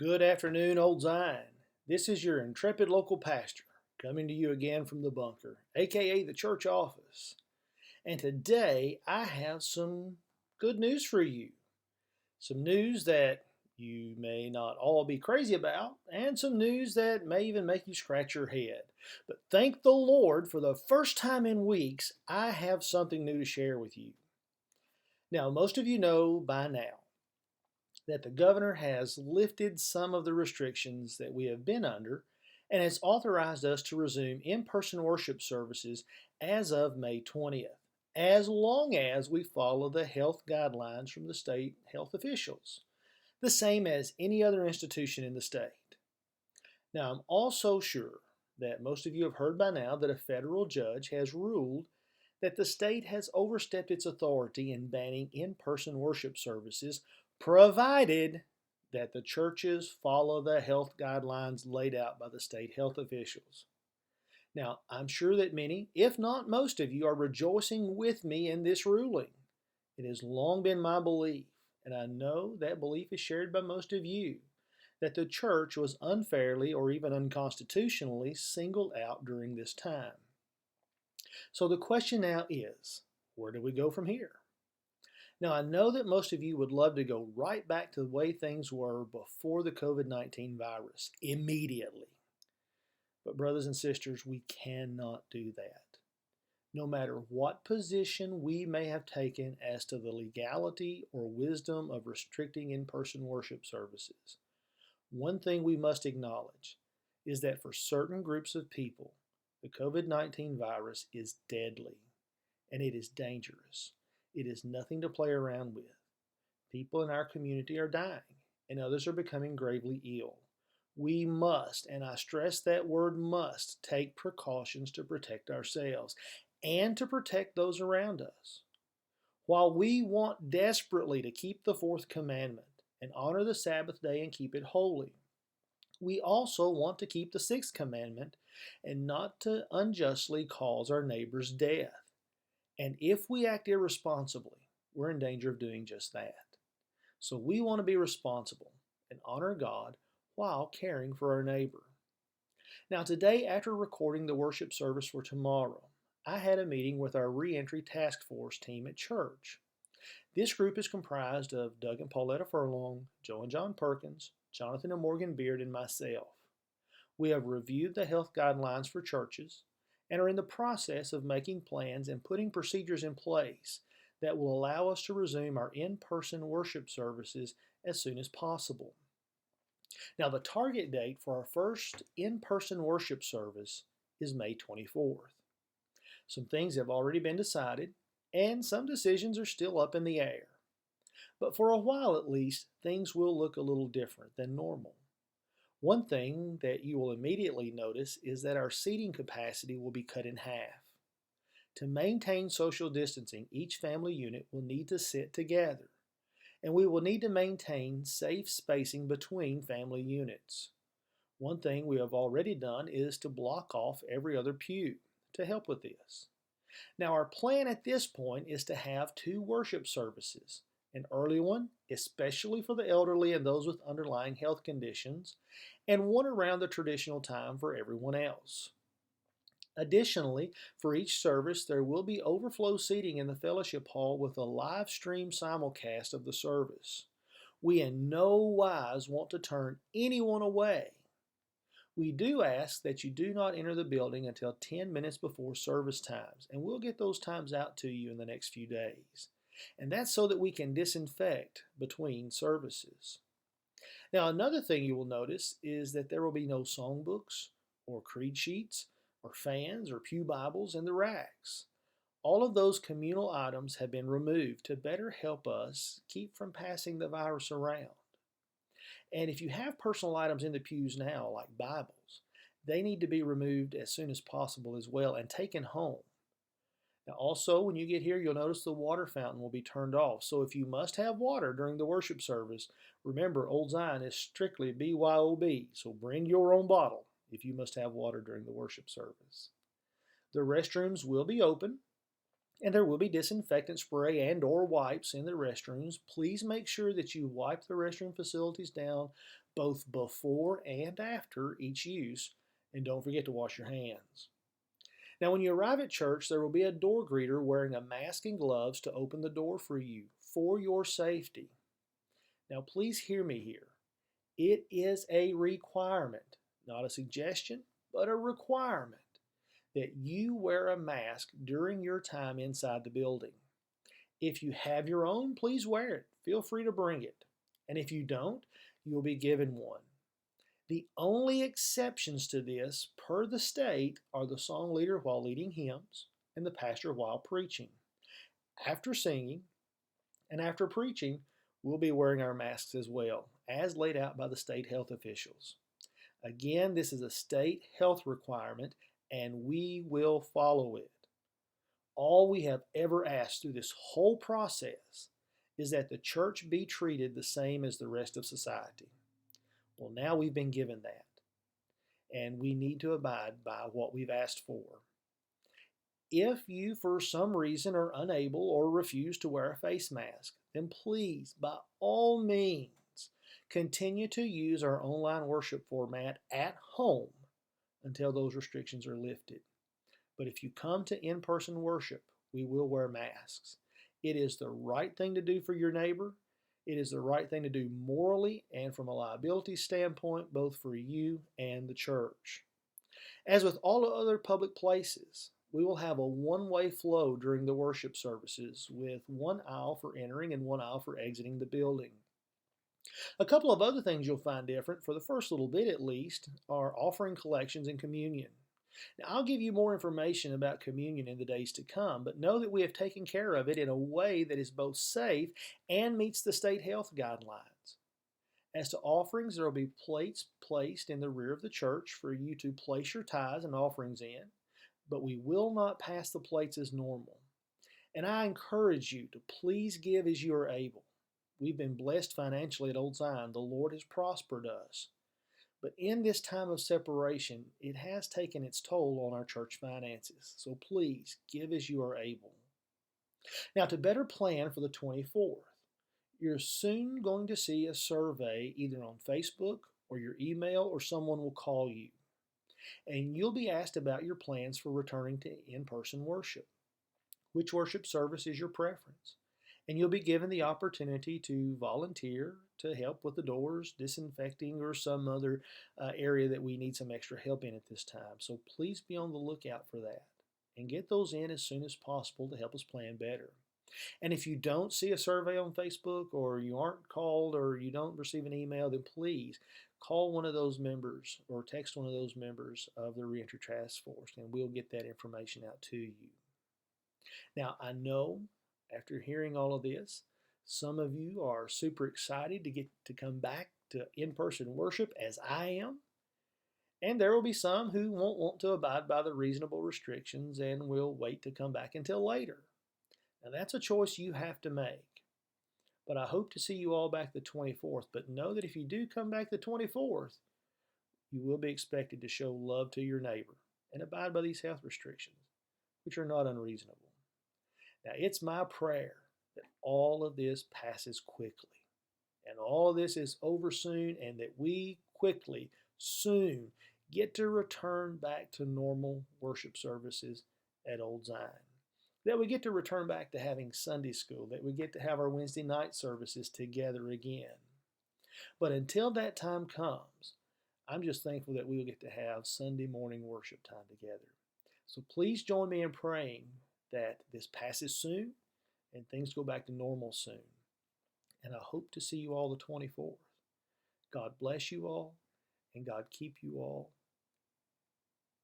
Good afternoon, Old Zion. This is your intrepid local pastor coming to you again from the bunker, aka the church office. And today I have some good news for you. Some news that you may not all be crazy about, and some news that may even make you scratch your head. But thank the Lord, for the first time in weeks, I have something new to share with you. Now, most of you know by now that the governor has lifted some of the restrictions that we have been under and has authorized us to resume in-person worship services as of May 20th, as long as we follow the health guidelines from the state health officials, the same as any other institution in the state. Now, I'm also sure that most of you have heard by now that a federal judge has ruled that the state has overstepped its authority in banning in-person worship services, provided that the churches follow the health guidelines laid out by the state health officials. Now, I'm sure that many, if not most of you, are rejoicing with me in this ruling. It has long been my belief, and I know that belief is shared by most of you, that the church was unfairly or even unconstitutionally singled out during this time. So the question now is, where do we go from here? Now, I know that most of you would love to go right back to the way things were before the COVID-19 virus, immediately. But brothers and sisters, we cannot do that. No matter what position we may have taken as to the legality or wisdom of restricting in-person worship services, one thing we must acknowledge is that for certain groups of people, the COVID-19 virus is deadly, and it is dangerous. It is nothing to play around with. People in our community are dying, and others are becoming gravely ill. We must, and I stress that word must, take precautions to protect ourselves and to protect those around us. While we want desperately to keep the fourth commandment and honor the Sabbath day and keep it holy, we also want to keep the sixth commandment and not to unjustly cause our neighbors death. And if we act irresponsibly, we're in danger of doing just that. So we want to be responsible and honor God while caring for our neighbor. Now, today, after recording the worship service for tomorrow, I had a meeting with our reentry task force team at church. This group is comprised of Doug and Pauletta Furlong, Joe and John Perkins, Jonathan and Morgan Beard, and myself. We have reviewed the health guidelines for churches and are in the process of making plans and putting procedures in place that will allow us to resume our in-person worship services as soon as possible. Now, the target date for our first in-person worship service is May 24th. Some things have already been decided, and some decisions are still up in the air. But for a while at least, things will look a little different than normal. One thing that you will immediately notice is that our seating capacity will be cut in half. To maintain social distancing, each family unit will need to sit together, and we will need to maintain safe spacing between family units. One thing we have already done is to block off every other pew to help with this. Now, our plan at this point is to have 2 worship services, an early one, especially for the elderly and those with underlying health conditions, and one around the traditional time for everyone else. Additionally, for each service, there will be overflow seating in the fellowship hall with a live stream simulcast of the service. We in no wise want to turn anyone away. We do ask that you do not enter the building until 10 minutes before service times, and we'll get those times out to you in the next few days. And that's so that we can disinfect between services. Now, another thing you will notice is that there will be no songbooks or creed sheets or fans or pew Bibles in the racks. All of those communal items have been removed to better help us keep from passing the virus around. And if you have personal items in the pews now, like Bibles, they need to be removed as soon as possible as well and taken home. Now, also, when you get here, you'll notice the water fountain will be turned off. So if you must have water during the worship service, remember, Old Zion is strictly BYOB, so bring your own bottle if you must have water during the worship service. The restrooms will be open, and there will be disinfectant spray and or wipes in the restrooms. Please make sure that you wipe the restroom facilities down both before and after each use, and don't forget to wash your hands. Now, when you arrive at church, there will be a door greeter wearing a mask and gloves to open the door for you for your safety. Now, please hear me here. It is a requirement, not a suggestion, but a requirement that you wear a mask during your time inside the building. If you have your own, please wear it. Feel free to bring it. And if you don't, you'll be given one. The only exceptions to this, per the state, are the song leader while leading hymns and the pastor while preaching. After singing and after preaching, we'll be wearing our masks as well, as laid out by the state health officials. Again, this is a state health requirement, and we will follow it. All we have ever asked through this whole process is that the church be treated the same as the rest of society. Well, now we've been given that, and we need to abide by what we've asked for. If you, for some reason, are unable or refuse to wear a face mask, then please, by all means, continue to use our online worship format at home until those restrictions are lifted. But if you come to in-person worship, we will wear masks. It is the right thing to do for your neighbor. It is the right thing to do morally and from a liability standpoint, both for you and the church. As with all other public places, we will have a one-way flow during the worship services with one aisle for entering and one aisle for exiting the building. A couple of other things you'll find different, for the first little bit at least, are offering collections and communion. Now, I'll give you more information about communion in the days to come, but know that we have taken care of it in a way that is both safe and meets the state health guidelines. As to offerings, there will be plates placed in the rear of the church for you to place your tithes and offerings in, but we will not pass the plates as normal. And I encourage you to please give as you are able. We've been blessed financially at Old Zion. The Lord has prospered us. But in this time of separation, it has taken its toll on our church finances. So please, give as you are able. Now, to better plan for the 24th, you're soon going to see a survey either on Facebook or your email, or someone will call you. And you'll be asked about your plans for returning to in-person worship. Which worship service is your preference? And you'll be given the opportunity to volunteer to help with the doors, disinfecting, or some other area that we need some extra help in at this time. So please be on the lookout for that and get those in as soon as possible to help us plan better. And if you don't see a survey on Facebook, or you aren't called, or you don't receive an email, then please call one of those members or text one of those members of the Reentry Task Force, and we'll get that information out to you. Now, I know after hearing all of this, some of you are super excited to get to come back to in-person worship, as I am. And there will be some who won't want to abide by the reasonable restrictions and will wait to come back until later. Now, that's a choice you have to make. But I hope to see you all back the 24th. But know that if you do come back the 24th, you will be expected to show love to your neighbor and abide by these health restrictions, which are not unreasonable. Now, it's my prayer that all of this passes quickly and all of this is over soon, and that we quickly, soon, get to return back to normal worship services at Old Zion. That we get to return back to having Sunday school, that we get to have our Wednesday night services together again. But until that time comes, I'm just thankful that we will get to have Sunday morning worship time together. So please join me in praying that this passes soon and things go back to normal soon. And I hope to see you all the 24th. God bless you all, and God keep you all.